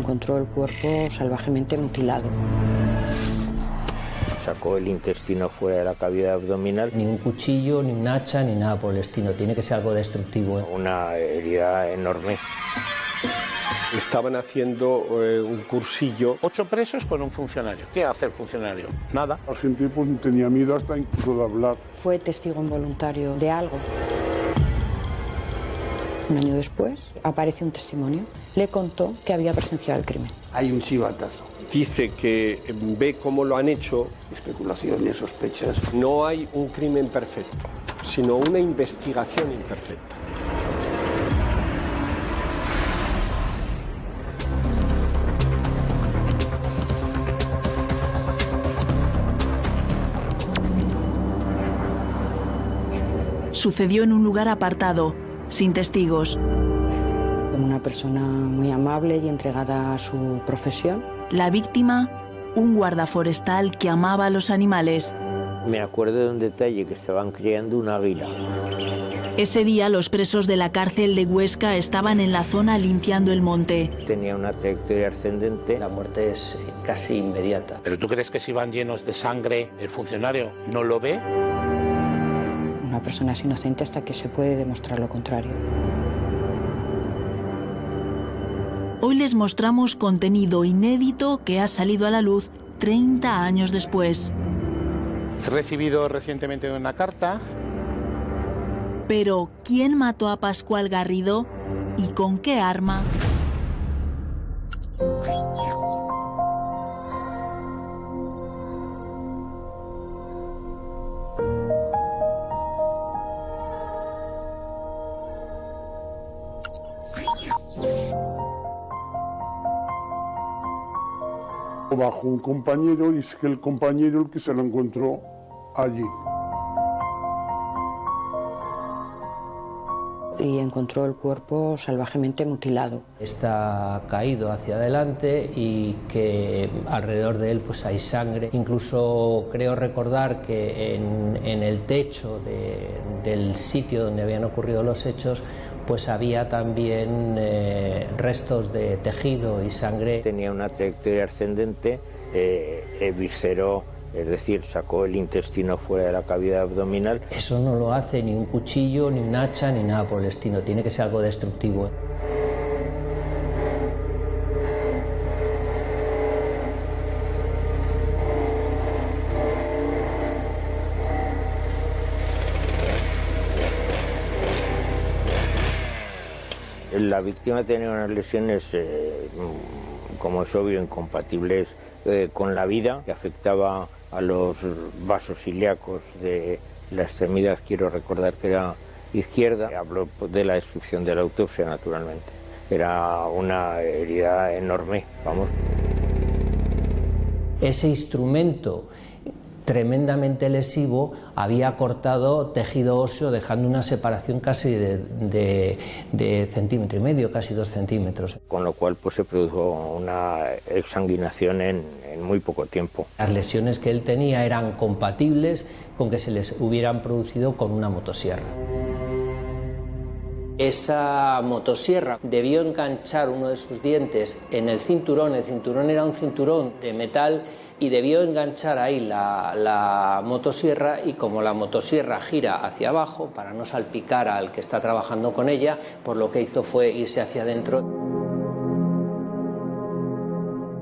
encontró el cuerpo salvajemente mutilado. Sacó el intestino fuera de la cavidad abdominal. Ni un cuchillo, ni un hacha, ni nada por el estilo. Tiene que ser algo destructivo. Una herida enorme. Estaban haciendo un cursillo. 8 presos con un funcionario. ¿Qué hace el funcionario? Nada. La gente pues tenía miedo hasta incluso de hablar. Fue testigo involuntario de algo. Un año después apareció un testimonio. Le contó que había presenciado el crimen. Hay un chivatazo. Dice que ve cómo lo han hecho. Especulaciones, sospechas. No hay un crimen perfecto, sino una investigación imperfecta. Sucedió en un lugar apartado, sin testigos. Como una persona muy amable y entregada a su profesión. La víctima, un guarda forestal que amaba a los animales. Me acuerdo de un detalle, que estaban criando un águila. Ese día los presos de la cárcel de Huesca estaban en la zona limpiando el monte. Tenía una trayectoria ascendente. La muerte es casi inmediata. ¿Pero tú crees que si van llenos de sangre, el funcionario no lo ve? Una persona es inocente hasta que se puede demostrar lo contrario. Hoy les mostramos contenido inédito que ha salido a la luz 30 años después. He recibido recientemente una carta. Pero, ¿quién mató a Pascual Garrido y con qué arma? Bajo un compañero y es que el compañero el que se lo encontró allí. Y encontró el cuerpo salvajemente mutilado. Está caído hacia adelante y que alrededor de él pues hay sangre. Incluso creo recordar que en el techo del sitio donde habían ocurrido los hechos pues había también restos de tejido y sangre. Tenía una trayectoria ascendente, visceró, es decir, sacó el intestino fuera de la cavidad abdominal. Eso no lo hace ni un cuchillo, ni un hacha, ni nada por el estilo. Tiene que ser algo destructivo. La víctima tenía unas lesiones, como es obvio, incompatibles con la vida, que afectaba a los vasos ilíacos de la extremidad, quiero recordar que era izquierda. Hablo de la descripción de la autopsia, naturalmente. Era una herida enorme, vamos. Ese instrumento tremendamente lesivo había cortado tejido óseo, dejando una separación casi de 1,5 centímetros, casi 2 centímetros. Con lo cual pues se produjo una exsanguinación en muy poco tiempo. Las lesiones que él tenía eran compatibles con que se les hubieran producido con una motosierra. Esa motosierra debió enganchar uno de sus dientes en el cinturón era un cinturón de metal y debió enganchar ahí la motosierra, y como la motosierra gira hacia abajo para no salpicar al que está trabajando con ella, pues lo que hizo fue irse hacia adentro.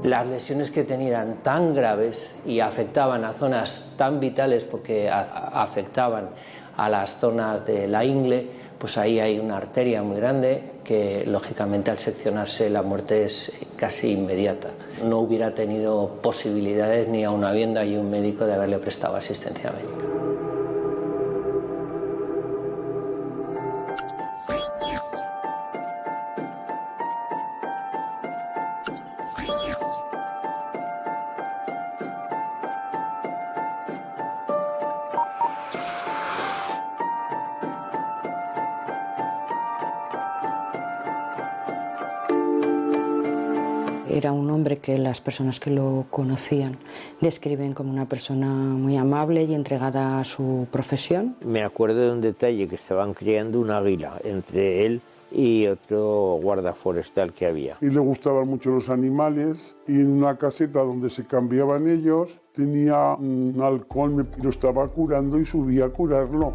Las lesiones que tenía eran tan graves y afectaban a zonas tan vitales, porque afectaban a las zonas de la ingle, pues ahí hay una arteria muy grande que lógicamente al seccionarse la muerte es casi inmediata. No hubiera tenido posibilidades, ni aun habiendo ahí un médico, de haberle prestado asistencia médica. Era un hombre que las personas que lo conocían describen como una persona muy amable y entregada a su profesión. Me acuerdo de un detalle, que estaban criando un águila entre él y otro guarda forestal que había. Y le gustaban mucho los animales y en una caseta donde se cambiaban ellos tenía un halcón que lo estaba curando y subía a curarlo.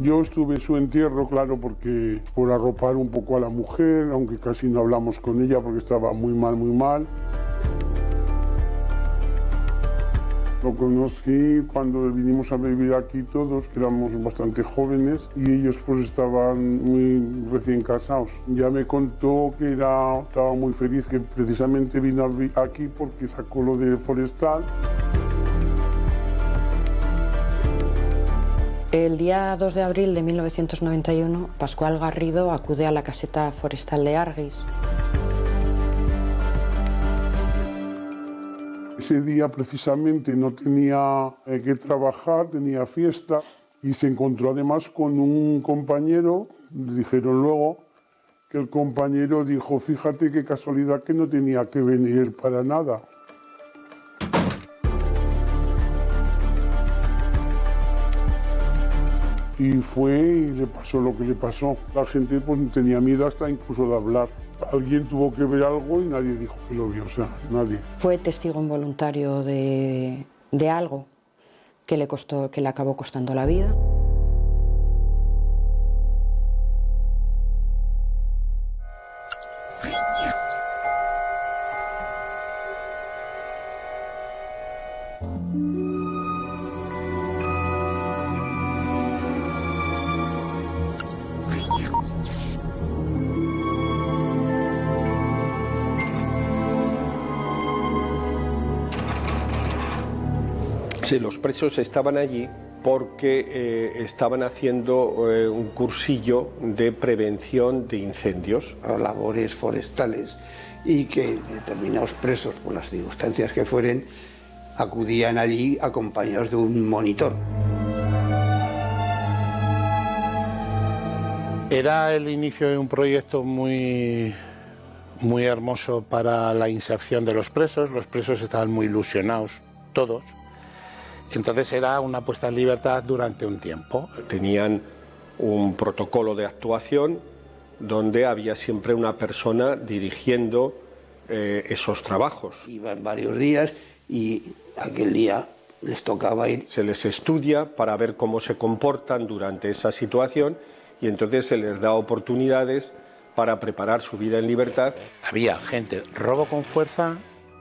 Yo estuve en su entierro, claro, porque por arropar un poco a la mujer, aunque casi no hablamos con ella porque estaba muy mal, muy mal. Lo conocí cuando vinimos a vivir aquí todos, que éramos bastante jóvenes, y ellos pues estaban muy recién casados. Ya me contó que estaba muy feliz, que precisamente vino aquí porque sacó lo de forestal. El día 2 de abril de 1991, Pascual Garrido acude a la caseta forestal de Arguis. Ese día precisamente no tenía que trabajar, tenía fiesta y se encontró además con un compañero. Dijeron luego que el compañero dijo, fíjate qué casualidad que no tenía que venir para nada. Y fue y le pasó lo que le pasó. La gente pues tenía miedo hasta incluso de hablar. Alguien tuvo que ver algo y nadie dijo que lo vio, o sea, nadie. Fue testigo involuntario de algo que le acabó costando la vida. Sí, los presos estaban allí porque estaban haciendo un cursillo de prevención de incendios. Labores forestales y que determinados presos, por las circunstancias que fueren, acudían allí acompañados de un monitor. Era el inicio de un proyecto muy hermoso para la inserción de los presos. Los presos estaban muy ilusionados, todos. Entonces era una puesta en libertad durante un tiempo. Tenían un protocolo de actuación donde había siempre una persona dirigiendo esos trabajos. Iban varios días y aquel día les tocaba ir. Se les estudia para ver cómo se comportan durante esa situación y entonces se les da oportunidades para preparar su vida en libertad. Había gente robo con fuerza,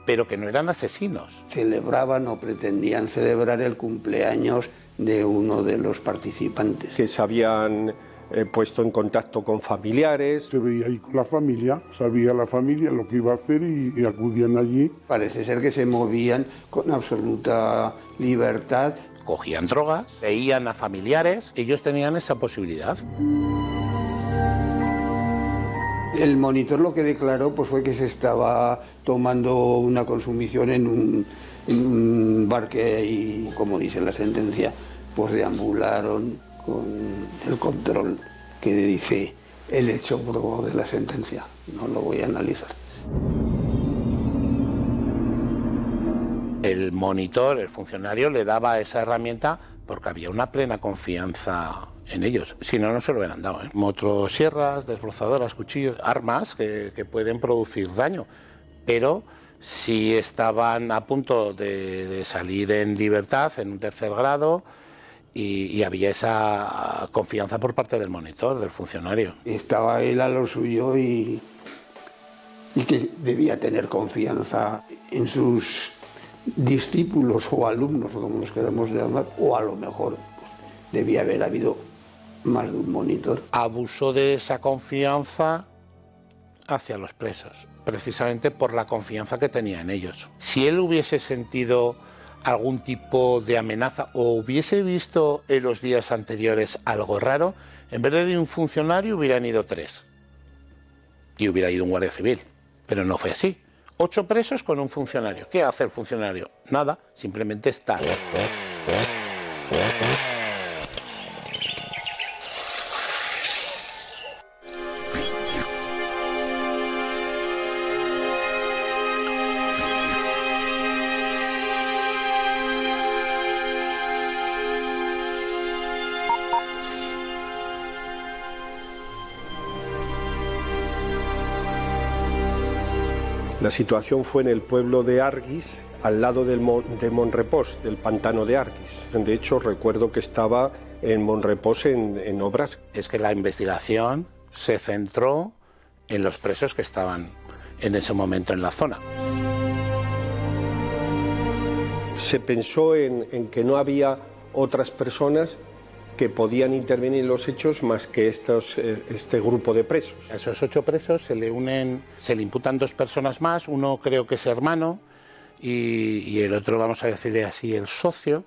pero que no eran asesinos. Celebraban o pretendían celebrar el cumpleaños de uno de los participantes. Que se habían puesto en contacto con familiares. Se veía ahí con la familia, sabía la familia lo que iba a hacer y acudían allí. Parece ser que se movían con absoluta libertad. Cogían drogas, veían a familiares, ellos tenían esa posibilidad. El monitor lo que declaró pues fue que se estaba tomando una consumición en un bar que hay, como dice la sentencia, pues deambularon con el control que dice el hecho probado de la sentencia. No lo voy a analizar. El monitor, el funcionario, le daba esa herramienta porque había una plena confianza en ellos, si no, no se lo hubieran dado. Motosierras, desbrozadoras, cuchillos, armas que pueden producir daño, pero si estaban a punto de salir en libertad, en un tercer grado, y había esa confianza por parte del monitor, del funcionario. Estaba él a lo suyo y que debía tener confianza en sus discípulos o alumnos, como los queremos llamar, o a lo mejor pues, debía haber habido más de un monitor. Abusó de esa confianza hacia los presos, precisamente por la confianza que tenía en ellos. Si él hubiese sentido algún tipo de amenaza o hubiese visto en los días anteriores algo raro, en vez de un funcionario hubieran ido 3 y hubiera ido un guardia civil, pero no fue así. 8 presos con un funcionario. ¿Qué hace el funcionario? Nada, simplemente está. La situación fue en el pueblo de Arguis, al lado de Monrepós, del pantano de Arguis. De hecho, recuerdo que estaba en Monrepós en obras. Es que la investigación se centró en los presos que estaban en ese momento en la zona. Se pensó en que no había otras personas que podían intervenir en los hechos más que este grupo de presos. A esos 8 presos se le imputan 2 personas más, uno creo que es hermano y el otro, vamos a decirle así, el socio,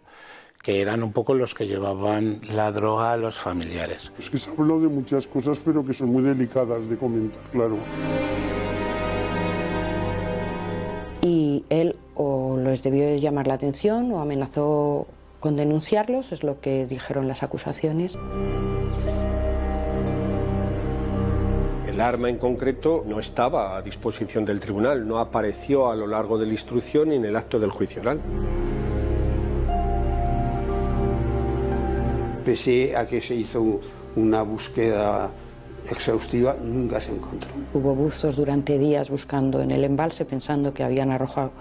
que eran un poco los que llevaban la droga a los familiares. Es que se habló de muchas cosas, pero que son muy delicadas de comentar, claro. Y él o les debió de llamar la atención o amenazó con denunciarlos, es lo que dijeron las acusaciones. El arma en concreto no estaba a disposición del tribunal, no apareció a lo largo de la instrucción ni en el acto del juicio oral. Pese a que se hizo una búsqueda exhaustiva, nunca se encontró. Hubo buzos durante días buscando en el embalse pensando que habían arrojado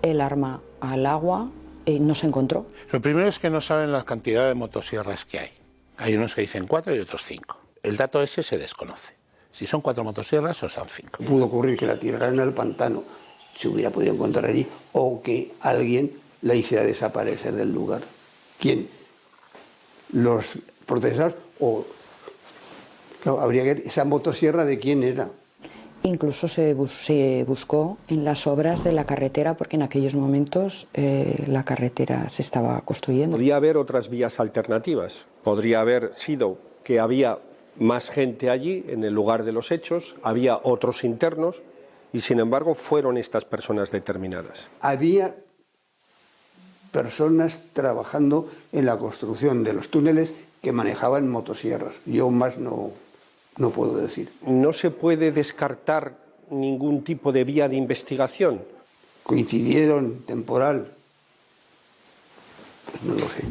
el arma al agua y no se encontró. Lo primero es que no saben la cantidad de motosierras que hay. Hay unos que dicen 4 y otros 5. El dato ese se desconoce. Si son 4 motosierras o son 5. Pudo ocurrir que la tiraran al pantano, se hubiera podido encontrar allí, o que alguien la hiciera desaparecer del lugar. ¿Quién? Los procesados o... Claro, habría que... ¿Esa motosierra de quién era? Incluso se buscó en las obras de la carretera porque en aquellos momentos la carretera se estaba construyendo. Podría haber otras vías alternativas. Podría haber sido que había más gente allí en el lugar de los hechos, había otros internos y sin embargo fueron estas personas determinadas. Había personas trabajando en la construcción de los túneles que manejaban motosierras. Yo más no puedo decir. ¿No se puede descartar ningún tipo de vía de investigación? ¿Coincidieron temporal? Pues no lo sé.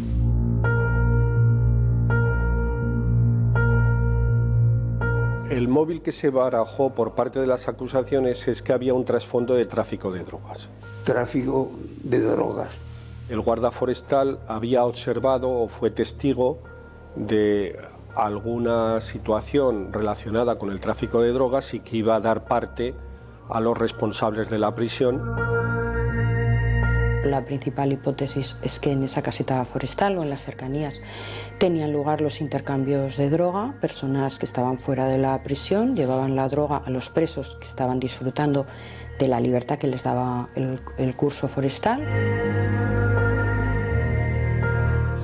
El móvil que se barajó por parte de las acusaciones es que había un trasfondo de tráfico de drogas. Tráfico de drogas. El guarda forestal había observado o fue testigo de alguna situación relacionada con el tráfico de drogas y que iba a dar parte a los responsables de la prisión. La principal hipótesis es que en esa caseta forestal o en las cercanías tenían lugar los intercambios de droga. Personas que estaban fuera de la prisión llevaban la droga a los presos que estaban disfrutando de la libertad que les daba el curso forestal.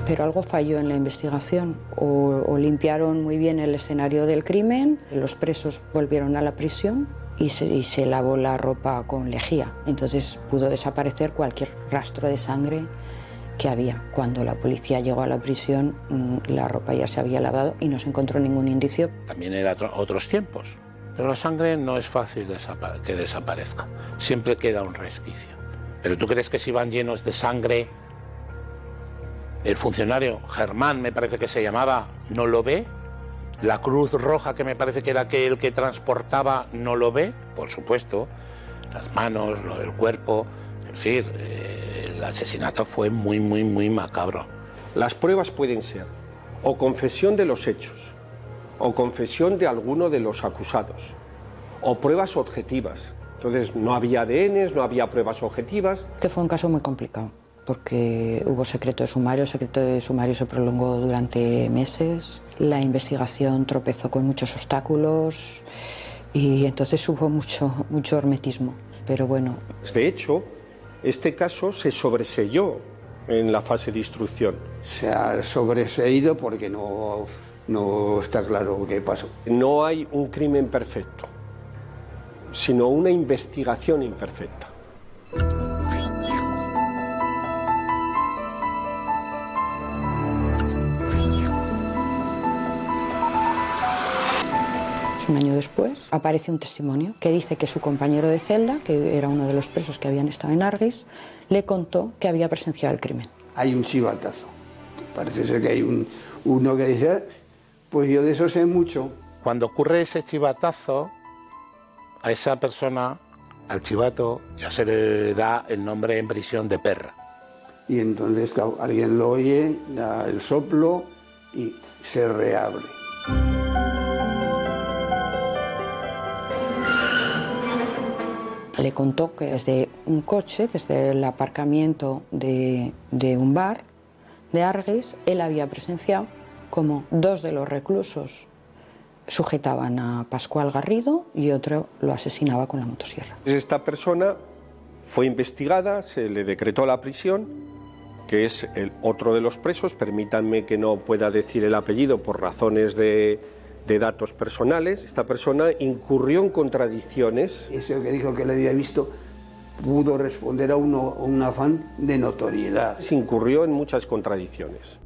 Pero algo falló en la investigación, o limpiaron muy bien el escenario del crimen, los presos volvieron a la prisión y se lavó la ropa con lejía. Entonces pudo desaparecer cualquier rastro de sangre que había. Cuando la policía llegó a la prisión, la ropa ya se había lavado y no se encontró ningún indicio. También eran otros tiempos, pero la sangre no es fácil que desaparezca, siempre queda un resquicio. ¿Pero tú crees que si van llenos de sangre, el funcionario, Germán me parece que se llamaba, no lo ve? ¿La Cruz Roja, que me parece que era el que transportaba, no lo ve? Por supuesto, las manos, el cuerpo, es decir, el asesinato fue muy, muy, muy macabro. Las pruebas pueden ser o confesión de los hechos, o confesión de alguno de los acusados, o pruebas objetivas. Entonces no había ADNs, no había pruebas objetivas. Que fue un caso muy complicado, porque hubo secreto de sumario, el secreto de sumario se prolongó durante meses, la investigación tropezó con muchos obstáculos y entonces hubo mucho hermetismo, pero bueno. De hecho, este caso se sobreseyó en la fase de instrucción. Se ha sobreseído porque no está claro qué pasó. No hay un crimen perfecto, sino una investigación imperfecta. Un año después aparece un testimonio que dice que su compañero de celda, que era uno de los presos que habían estado en Arguis, le contó que había presenciado el crimen. Hay un chivatazo. Parece ser que hay uno que dice, pues yo de eso sé mucho. Cuando ocurre ese chivatazo, a esa persona al chivato ya se le da el nombre en prisión de perra. Y entonces claro, alguien lo oye, da el soplo y se reabre. Le contó que desde un coche, desde el aparcamiento de un bar de Argüelles, él había presenciado como 2 de los reclusos sujetaban a Pascual Garrido y otro lo asesinaba con la motosierra. Esta persona fue investigada, se le decretó la prisión, que es el otro de los presos. Permítanme que no pueda decir el apellido por razones de datos personales. Esta persona incurrió en contradicciones. Eso que dijo que le había visto pudo responder a un afán de notoriedad. Se incurrió en muchas contradicciones.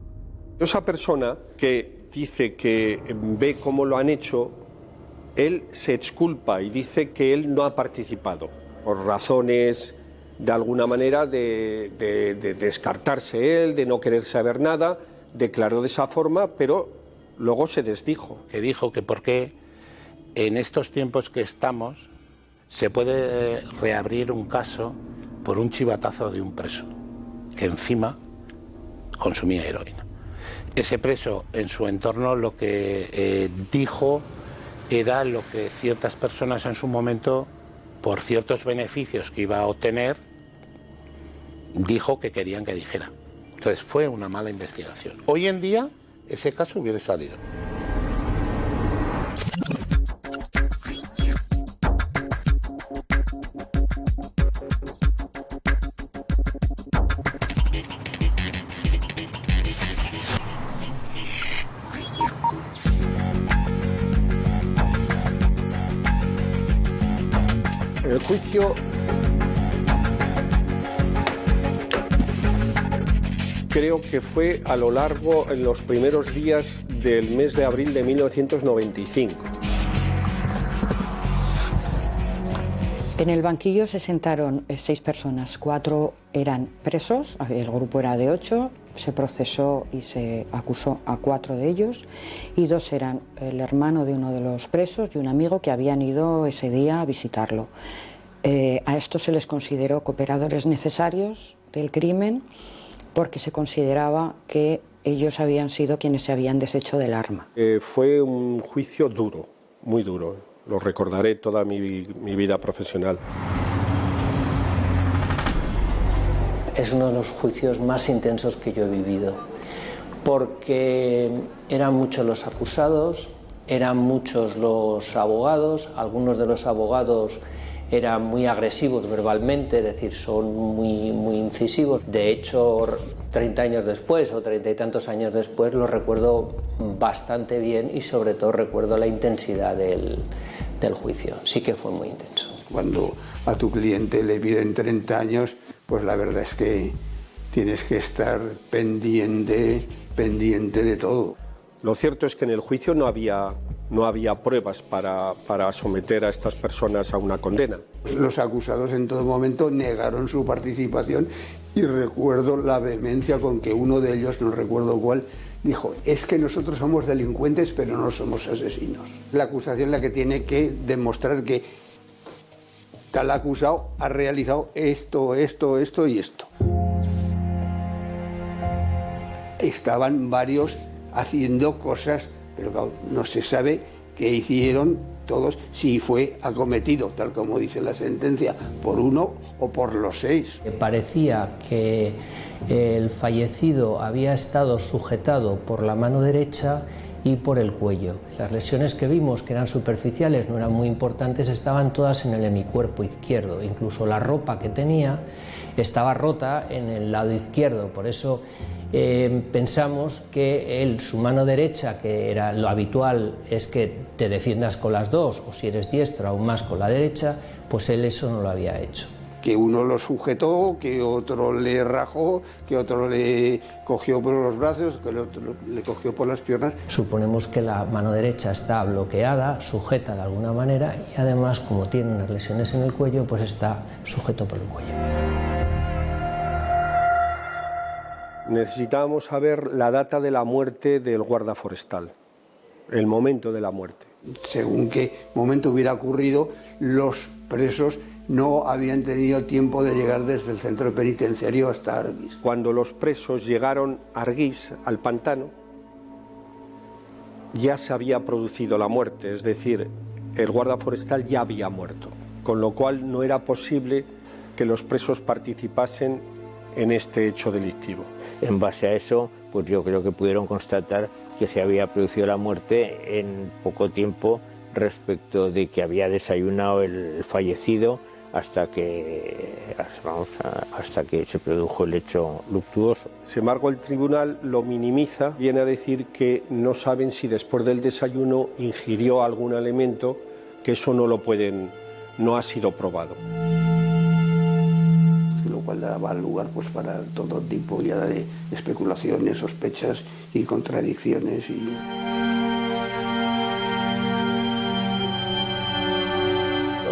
Esa persona que dice que ve cómo lo han hecho, él se exculpa y dice que él no ha participado por razones de alguna manera de descartarse él, de no querer saber nada. Declaró de esa forma, pero luego se desdijo. Que dijo que por qué en estos tiempos que estamos se puede reabrir un caso por un chivatazo de un preso que encima consumía heroína. Ese preso en su entorno lo que dijo era lo que ciertas personas en su momento, por ciertos beneficios que iba a obtener, dijo que querían que dijera. Entonces fue una mala investigación. Hoy en día ese caso hubiera salido. El juicio creo que fue a lo largo, en los primeros días del mes de abril de 1995. En el banquillo se sentaron 6 personas, 4 eran presos, el grupo era de 8, se procesó y se acusó a 4 de ellos y 2 eran el hermano de uno de los presos y un amigo que habían ido ese día a visitarlo. A estos se les consideró cooperadores necesarios del crimen porque se consideraba que ellos habían sido quienes se habían deshecho del arma. Fue un juicio duro, muy duro. Lo recordaré toda mi vida profesional. Es uno de los juicios más intensos que yo he vivido, porque eran muchos los acusados, eran muchos los abogados, algunos de los abogados eran muy agresivos verbalmente, es decir, son muy incisivos. De hecho, 30 años después o 30 y tantos años después lo recuerdo bastante bien y sobre todo recuerdo la intensidad del juicio. Sí que fue muy intenso. Cuando a tu cliente le piden 30 años, pues la verdad es que tienes que estar pendiente de todo. Lo cierto es que en el juicio no había pruebas para someter a estas personas a una condena. Los acusados en todo momento negaron su participación y recuerdo la vehemencia con que uno de ellos, no recuerdo cuál, dijo: es que nosotros somos delincuentes pero no somos asesinos. La acusación es la que tiene que demostrar que tal acusado ha realizado esto y esto. Estaban varios haciendo cosas, pero claro, no se sabe qué hicieron todos, si fue acometido, tal como dice la sentencia, por uno o por los 6. Parecía que el fallecido había estado sujetado por la mano derecha y por el cuello. Las lesiones que vimos, que eran superficiales, no eran muy importantes, estaban todas en el hemicuerpo izquierdo. Incluso la ropa que tenía estaba rota en el lado izquierdo. Por eso pensamos que él, su mano derecha, que era lo habitual, es que te defiendas con las dos, o si eres diestro aún más con la derecha, pues él eso no lo había hecho. Que uno lo sujetó, que otro le rajó, que otro le cogió por los brazos, que el otro le cogió por las piernas. Suponemos que la mano derecha está bloqueada, sujeta de alguna manera, y además, como tiene unas lesiones en el cuello, pues está sujeto por el cuello. Necesitábamos saber la data de la muerte del guarda forestal, el momento de la muerte. Según qué momento hubiera ocurrido, los presos no habían tenido tiempo de llegar desde el centro penitenciario hasta Argüís. Cuando los presos llegaron a Argüís, al pantano, ya se había producido la muerte, es decir, el guarda forestal ya había muerto, con lo cual no era posible que los presos participasen en este hecho delictivo. En base a eso, pues yo creo que pudieron constatar que se había producido la muerte en poco tiempo respecto de que había desayunado el fallecido hasta que se produjo el hecho luctuoso. Sin embargo, el tribunal lo minimiza, viene a decir que no saben si después del desayuno ingirió algún alimento, que eso no ha sido probado. Lo cual daba lugar pues para todo tipo ya de especulaciones, sospechas y contradicciones.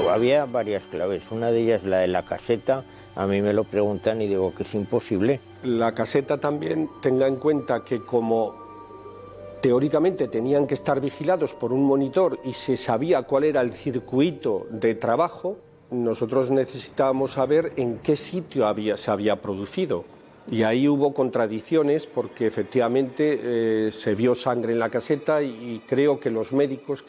Había varias claves, una de ellas la de la caseta, a mí me lo preguntan y digo que es imposible. La caseta también, tenga en cuenta que como teóricamente tenían que estar vigilados por un monitor y se sabía cuál era el circuito de trabajo, nosotros necesitábamos saber en qué sitio se había producido. Y ahí hubo contradicciones porque efectivamente se vio sangre en la caseta y creo que los médicos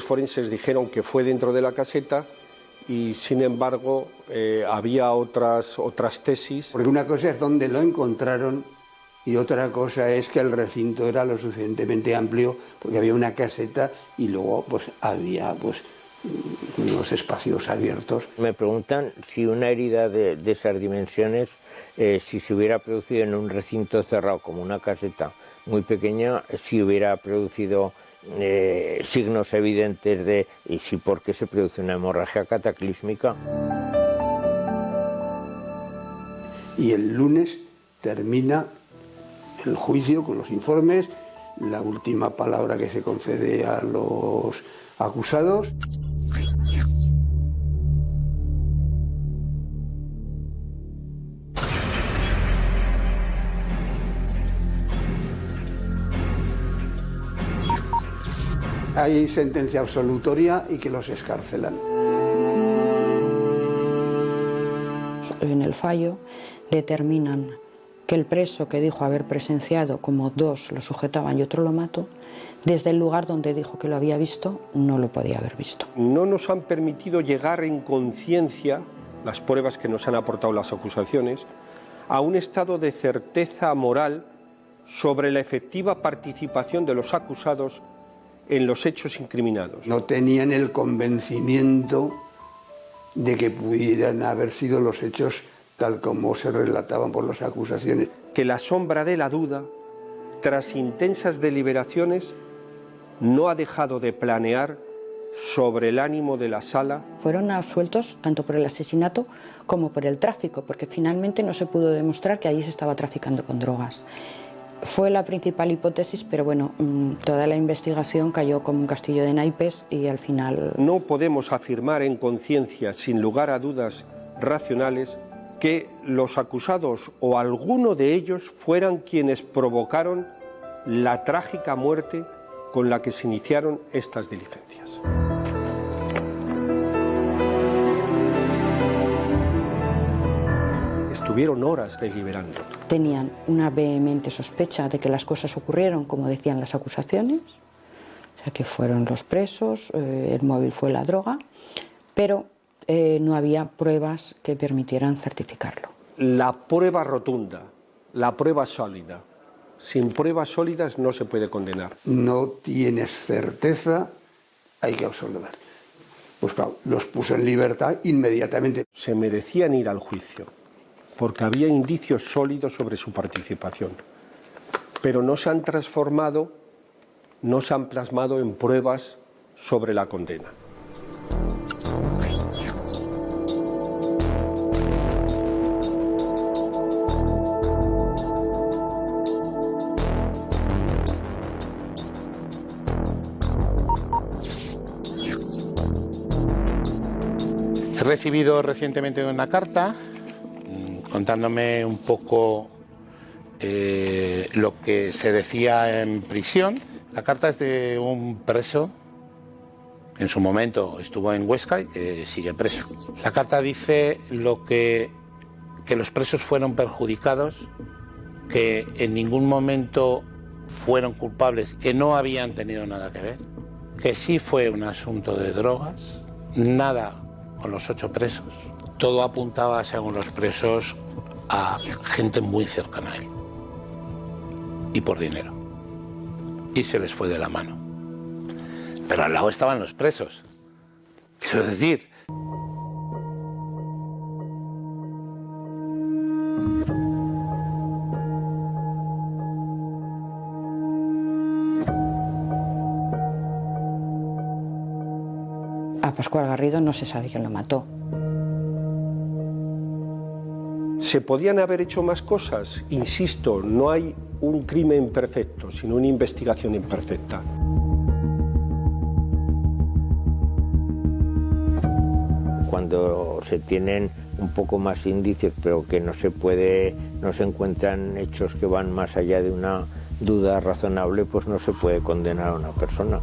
forenses dijeron que fue dentro de la caseta y sin embargo había otras tesis. Porque una cosa es dónde lo encontraron y otra cosa es que el recinto era lo suficientemente amplio porque había una caseta y luego pues había unos espacios abiertos. Me preguntan si una herida de esas dimensiones, si se hubiera producido en un recinto cerrado como una caseta muy pequeña, si hubiera producido signos evidentes y si por qué se produce una hemorragia cataclísmica. Y el lunes termina el juicio con los informes, la última palabra que se concede a los acusados. Hay sentencia absolutoria y que los excarcelan. En el fallo determinan que el preso que dijo haber presenciado como dos lo sujetaban y otro lo mató, desde el lugar donde dijo que lo había visto, no lo podía haber visto. No nos han permitido llegar en conciencia, las pruebas que nos han aportado las acusaciones, a un estado de certeza moral sobre la efectiva participación de los acusados en los hechos incriminados. No tenían el convencimiento de que pudieran haber sido los hechos tal como se relataban por las acusaciones. Que la sombra de la duda, tras intensas deliberaciones, no ha dejado de planear sobre el ánimo de la sala. Fueron absueltos tanto por el asesinato como por el tráfico, porque finalmente no se pudo demostrar que allí se estaba traficando con drogas. Fue la principal hipótesis, pero bueno, toda la investigación cayó como un castillo de naipes y al final... No podemos afirmar en conciencia, sin lugar a dudas racionales, que los acusados o alguno de ellos fueran quienes provocaron la trágica muerte con la que se iniciaron estas diligencias. Estuvieron horas deliberando. Tenían una vehemente sospecha de que las cosas ocurrieron como decían las acusaciones, o sea que fueron los presos, el móvil fue la droga, pero no había pruebas que permitieran certificarlo. La prueba rotunda, la prueba sólida. Sin pruebas sólidas no se puede condenar. No tienes certeza, hay que absolver. Pues claro, los puso en libertad inmediatamente. Se merecían ir al juicio, porque había indicios sólidos sobre su participación, pero no se han transformado, no se han plasmado en pruebas sobre la condena. He recibido recientemente una carta contándome un poco lo que se decía en prisión. La carta es de un preso En su momento estuvo en Huesca y sigue preso. La carta dice que los presos fueron perjudicados, que en ningún momento fueron culpables, que no habían tenido nada que ver, que sí fue un asunto de drogas, nada con los 8 presos. Todo apuntaba, según los presos, a gente muy cercana a él. Y por dinero. Y se les fue de la mano. Pero al lado estaban los presos. Quiero decir... A Pascual Garrido no se sabe quién lo mató. ¿Se podían haber hecho más cosas? Insisto, no hay un crimen perfecto, sino una investigación imperfecta. Cuando se tienen un poco más indicios, pero que no se encuentran hechos que van más allá de una duda razonable, pues no se puede condenar a una persona.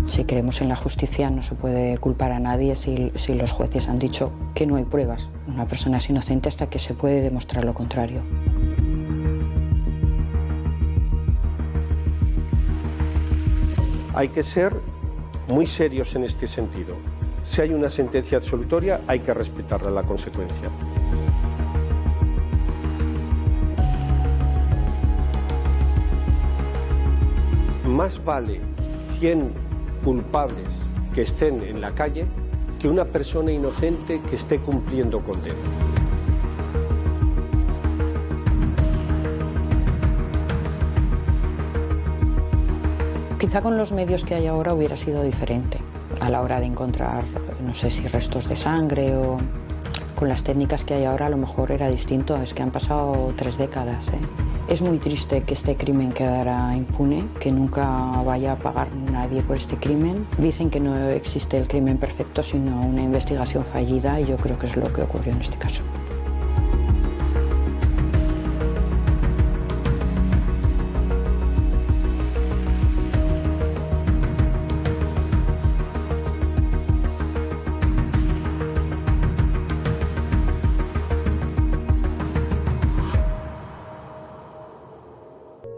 Si creemos en la justicia, no se puede culpar a nadie si los jueces han dicho que no hay pruebas. Una persona es inocente hasta que se puede demostrar lo contrario. Hay que ser muy serios en este sentido. Si hay una sentencia absolutoria, hay que respetarla la consecuencia. Más vale 100 culpables que estén en la calle que una persona inocente que esté cumpliendo condena. Quizá con los medios que hay ahora hubiera sido diferente a la hora de encontrar, no sé si restos de sangre o... Con las técnicas que hay ahora a lo mejor era distinto, es que han pasado 3 décadas. Es muy triste que este crimen quedara impune, que nunca vaya a pagar nadie por este crimen. Dicen que no existe el crimen perfecto, sino una investigación fallida, y yo creo que es lo que ocurrió en este caso.